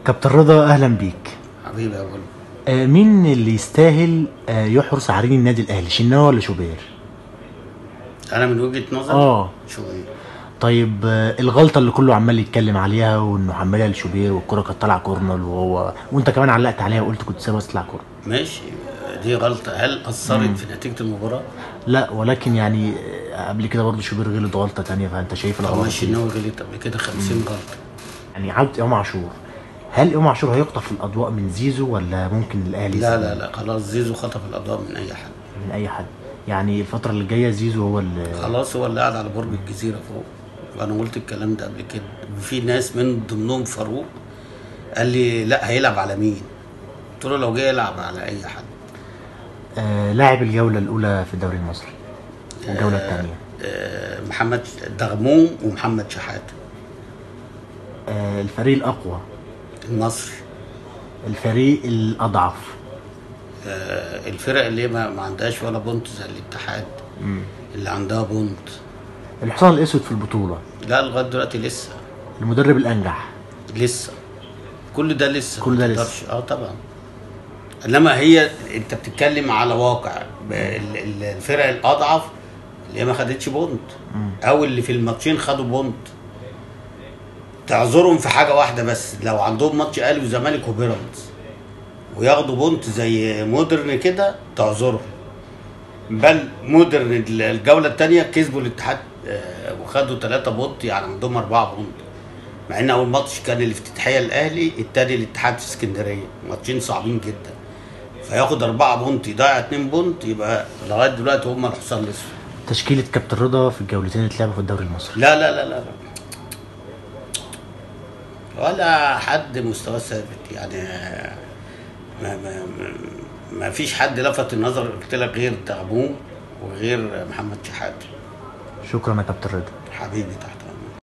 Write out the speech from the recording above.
كابتن رضا، اهلا بيك. حبيبي يا ابو. مين اللي يستاهل يحرس عرين النادي الاهلي، شناوي ولا شوبير؟ انا من وجهة نظري شوبير. طيب، الغلطه اللي كله عمال يتكلم عليها وانه حملها لشوبير والكره كانت طالعه كورنر وانت كمان علقت عليها وقلت كنت سيبها تطلع كورنر. ماشي، دي غلطة. هل اثرت في نتيجة المباراة؟ لا، ولكن يعني قبل كده برضه شوبير غلط غلطه تانية، فانت شايف الغلط. ماشي، الشناوي غلط قبل كده 50 غلطة. يعني عودة امام عاشور، هل امام عاشور هيخطف الاضواء من زيزو ولا ممكن الاهلي؟ لا لا لا، خلاص زيزو خطف الاضواء من اي حد. من اي حد؟ يعني الفتره اللي جايه زيزو هو اللي خلاص، هو اللي قاعد على برج الجزيرة فوق. وانا قلت الكلام ده قبل كده، وفي ناس من ضمنهم فاروق قال لي لا هيلعب على مين؟ قلت له لو جه يلعب على اي حد. لاعب الجوله الاولى في الدوري المصري والجوله الثانيه. محمد دغموم ومحمد شحاته. الفريق الاقوى النصر. الفريق الاضعف. الفرق اللي ما عندهاش ولا بونت زي الاتحاد. اللي عندها بونت. الحصان الاسود في البطوله. لا، لغايه دلوقتي لسه. المدرب الانجح. لسه. كل ده لسه. كل ده لسه. طبعا. انما هي انت بتتكلم على واقع الفرق الاضعف اللي هي ما خدتش بونت، او اللي في الماتشين خدوا بونت. تعذرهم في حاجه واحده بس، لو عندهم ماتش اهلي وزمالك وبيراميدز وياخدوا بونت زي مودرن كده تعذرهم. بل مودرن الجوله الثانيه كسبوا الاتحاد وخدوا 3 بونت، يعني عندهم 4 بونت. مع ان اول ماتش كان الافتتاحيه الاهلي، الثاني الاتحاد في اسكندريه، ماتشين صعبين جدا. فياخد 4 بونت يضيع 2 بونت، يبقى لغايه دلوقتي هم الحصان الاسود. تشكيله كابتن رضا في الجولتين اللي اتلعبوا في الدوري المصري. لا لا لا لا، ولا حد مستواه ثابت يعني. ما فيش حد لفت النظر قلت لك غير دغموم وغير محمد شحاته. شكرا يا كابتن رضا. حبيبي تحت.